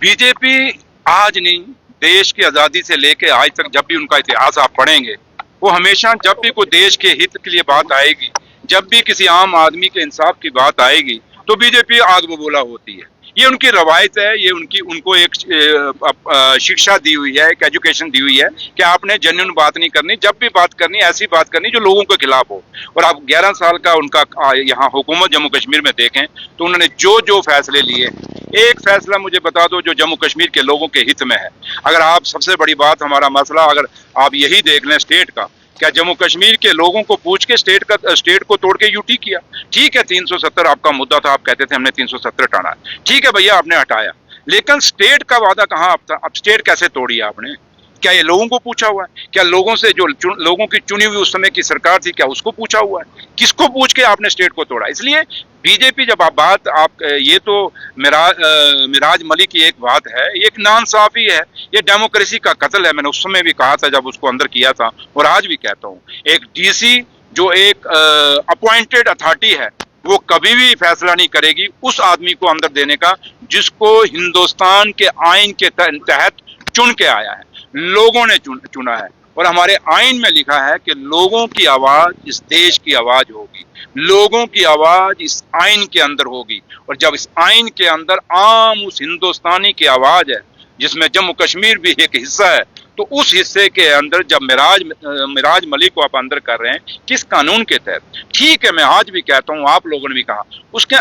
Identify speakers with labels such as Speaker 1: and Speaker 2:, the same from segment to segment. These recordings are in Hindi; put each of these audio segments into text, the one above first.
Speaker 1: बीजेपी आज नहीं, देश की आजादी से लेके आज तक जब भी उनका इतिहास आप पढ़ेंगे, वो हमेशा जब भी कोई देश के हित के लिए बात आएगी, जब भी किसी आम आदमी के इंसाफ की बात आएगी, तो बीजेपी आग बबूला होती है। ये उनकी रवायत है, ये उनको एक शिक्षा दी हुई है, एक एजुकेशन दी हुई है कि आपने जेन्युइन बात नहीं करनी, जब भी बात करनी ऐसी बात करनी जो लोगों के खिलाफ हो। और आप 11 साल का उनका यहाँ हुकूमत जम्मू कश्मीर में देखें तो उन्होंने जो जो फैसले लिए, एक फैसला मुझे बता दो जो जम्मू कश्मीर के लोगों के हित में है। अगर आप सबसे बड़ी बात हमारा मसला अगर आप यही देख लें स्टेट का, क्या जम्मू कश्मीर के लोगों को पूछ के स्टेट को तोड़ के यूटी किया? ठीक है, 370 आपका मुद्दा था, आप कहते थे हमने 370 हटाना है, ठीक है भैया आपने हटाया, लेकिन स्टेट का वादा कहाँ अब था? अब स्टेट कैसे तोड़ी आपने? क्या ये लोगों को पूछा हुआ है? क्या लोगों से जो लोगों की चुनी हुई उस समय की सरकार थी, क्या उसको पूछा हुआ है? किसको पूछ के आपने स्टेट को तोड़ा? इसलिए बीजेपी जब आप ये तो मिराज मलिक की एक बात है, एक नाइंसाफी है, ये डेमोक्रेसी का कत्ल है। मैंने उस समय भी कहा था जब उसको अंदर किया था, और आज भी कहता हूँ, एक डीसी जो एक अपॉइंटेड अथॉरिटी है, वो कभी भी फैसला नहीं करेगी उस आदमी को अंदर देने का जिसको हिंदुस्तान के आइन के तहत चुन के आया है, लोगों ने चुना है। और हमारे आइन में लिखा है कि लोगों की आवाज इस देश की आवाज होगी, लोगों की आवाज इस आइन के अंदर होगी। और जब इस आइन के अंदर आम उस हिंदुस्तानी की आवाज है, जिसमें जम्मू कश्मीर भी एक हिस्सा है, तो उस हिस्से के अंदर जब मिराज मलिक को आप अंदर कर रहे हैं, किस कानून के तहत? ठीक है, मैं आज भी कहता हूं, आप लोगों ने भी कहा,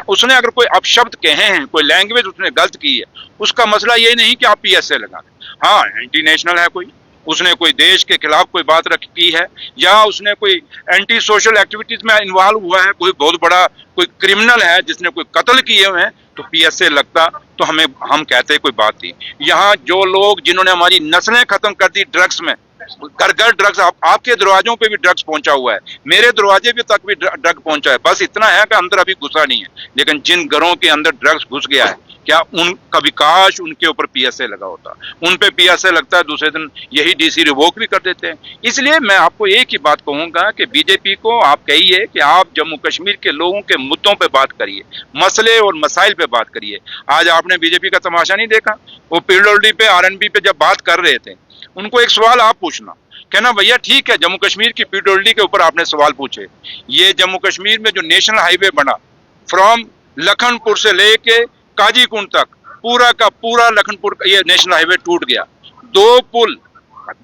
Speaker 1: उसने अगर कोई अपशब्द कहे हैं, कोई लैंग्वेज उसने गलत की है, उसका मसला ये नहीं कि आप पीएसए लगा दें। हाँ, एंटी नेशनल है कोई, उसने कोई देश के खिलाफ कोई बात की है, या उसने कोई एंटी सोशल एक्टिविटीज में इन्वॉल्व हुआ है, कोई बहुत बड़ा कोई क्रिमिनल है जिसने कोई कत्ल किए हुए हैं, तो पीएसए लगता तो हम कहते कोई बात थी। यहाँ जो लोग जिन्होंने हमारी नस्लें खत्म कर दी ड्रग्स में, घर घर ड्रग्स, आपके दरवाजों पे भी ड्रग्स पहुंचा हुआ है, मेरे दरवाजे पे तक भी ड्रग पहुंचा है, बस इतना है कि अंदर अभी घुसा नहीं है। लेकिन जिन घरों के अंदर ड्रग्स घुस गया है, क्या कभी काश उनके ऊपर पीएसए लगा होता, उन पे पीएसए लगता है, दूसरे दिन यही डीसी रिवोक भी कर देते हैं। इसलिए मैं आपको एक ही बात कहूंगा कि बीजेपी को आप कहिए कि आप जम्मू कश्मीर के लोगों के मुद्दों पे बात करिए, मसले और मसाइल पे बात करिए। आज आपने बीजेपी का तमाशा नहीं देखा? वो पीडब्ल्यूडी पे, आरएनबी पे जब बात कर रहे थे, उनको एक सवाल आप पूछना, कहना भैया ठीक है, जम्मू कश्मीर की पीडब्ल्यूडी के ऊपर आपने सवाल पूछे, ये जम्मू कश्मीर में जो नेशनल हाईवे बना फ्रॉम लखनपुर से लेके काजीकुंड तक, पूरा का पूरा लखनपुर ये नेशनल हाईवे टूट गया। 2 पुल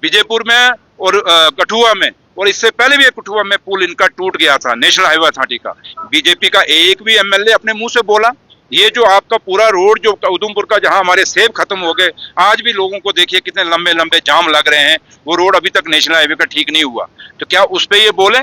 Speaker 1: विजयपुर में और कठुआ में, और इससे पहले भी कठुआ में पुल इनका टूट गया था नेशनल हाईवे अथॉरिटी का। बीजेपी का एक भी एमएलए अपने मुंह से बोला? ये जो आपका पूरा रोड जो उधमपुर का, जहां हमारे सेब खत्म हो गए, आज भी लोगों को देखिए कितने लंबे लंबे जाम लग रहे हैं, वो रोड अभी तक नेशनल हाईवे का ठीक नहीं हुआ। तो क्या उस पे ये बोले?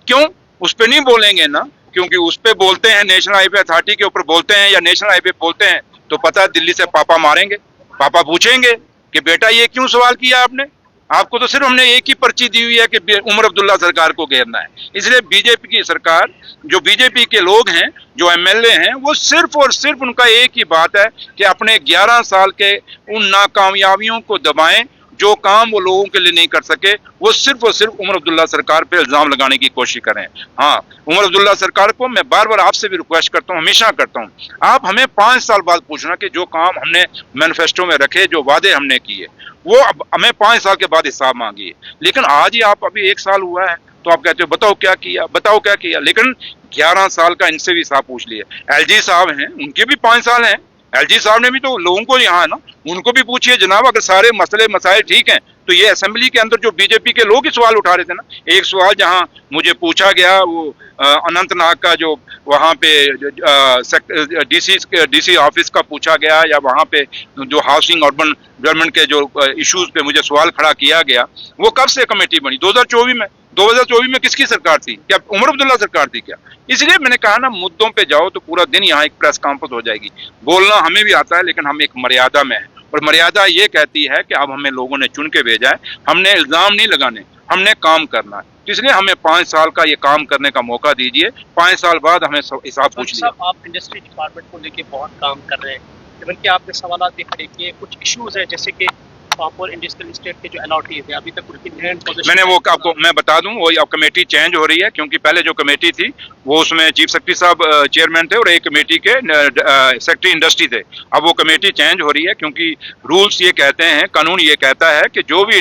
Speaker 1: क्यों उस पे नहीं बोलेंगे ना? क्योंकि उस पे बोलते हैं, नेशनल हाईवे अथॉरिटी के ऊपर बोलते हैं या नेशनल हाईवे बोलते हैं, तो पता है दिल्ली से पापा मारेंगे, पापा पूछेंगे कि बेटा ये क्यों सवाल किया आपने? आपको तो सिर्फ हमने एक ही पर्ची दी हुई है कि उमर अब्दुल्ला सरकार को घेरना है। इसलिए बीजेपी की सरकार, जो बीजेपी के लोग हैं, जो एमएलए हैं, वो सिर्फ और सिर्फ उनका एक ही बात है कि अपने 11 साल के उन नाकामयाबियों को दबाएं, जो काम वो लोगों के लिए नहीं कर सके, वो सिर्फ और सिर्फ उमर अब्दुल्ला सरकार पे इल्जाम लगाने की कोशिश करें। हाँ, उमर अब्दुल्ला सरकार को मैं बार बार आपसे भी रिक्वेस्ट करता हूँ, हमेशा करता हूँ, आप हमें 5 साल बाद पूछना कि जो काम हमने मैनिफेस्टो में रखे, जो वादे हमने किए, वो अब हमें 5 साल के बाद हिसाब मांगिए। लेकिन आज ही आप अभी 1 साल हुआ है तो आप कहते हो बताओ क्या किया, बताओ क्या किया। लेकिन 11 साल का इनसे भी हिसाब पूछ लिया। एलजी साहब हैं, उनके भी 5 साल हैं, एलजी साहब ने भी तो लोगों को यहाँ है ना, उनको भी पूछिए जनाब, अगर सारे मसले मसाइल ठीक हैं तो ये असेंबली के अंदर जो बीजेपी के लोग ही सवाल उठा रहे थे ना। एक सवाल जहां मुझे पूछा गया, वो अनंतनाग का जो वहां पे डीसी ऑफिस का पूछा गया, या वहां पे जो हाउसिंग अर्बन डेवलपमेंट के जो इश्यूज पे मुझे सवाल खड़ा किया गया, वो कब से कमेटी बनी? 2024 में। 2024 में किसकी सरकार थी? क्या उमर अब्दुल्ला सरकार थी क्या? इसलिए मैंने कहा ना, मुद्दों पे जाओ तो पूरा दिन यहाँ एक प्रेस कॉन्फ्रेंस हो जाएगी। बोलना हमें भी आता है, लेकिन हम एक मर्यादा में हैं, और मर्यादा ये कहती है कि अब हमें लोगों ने चुन के भेजा है, हमने इल्जाम नहीं लगाने, हमने काम करना है। तो इसलिए हमें 5 साल का ये काम करने का मौका दीजिए, 5 साल बाद हमें हिसाब पूछ लीजिए।
Speaker 2: आप इंडस्ट्री डिपार्टमेंट को लेके बहुत काम कर रहे हैं, लेकिन कि आपने सवाल भी खड़े किए, कुछ इश्यूज है जैसे कि पापुआ इंडस्ट्रियल एस्टेट के जो अलॉटीज है अभी तक उनकी लैंड पोजीशन
Speaker 1: मैंने वो आपको मैं बता दूं, वो अब कमेटी चेंज हो रही है, क्योंकि पहले जो कमेटी थी वो उसमें चीफ सेक्रेटरी साहब चेयरमैन थे और एक कमेटी के सेक्रेटरी इंडस्ट्री थे। अब वो कमेटी चेंज हो रही है, क्योंकि रूल्स ये कहते हैं, कानून ये कहता है कि जो भी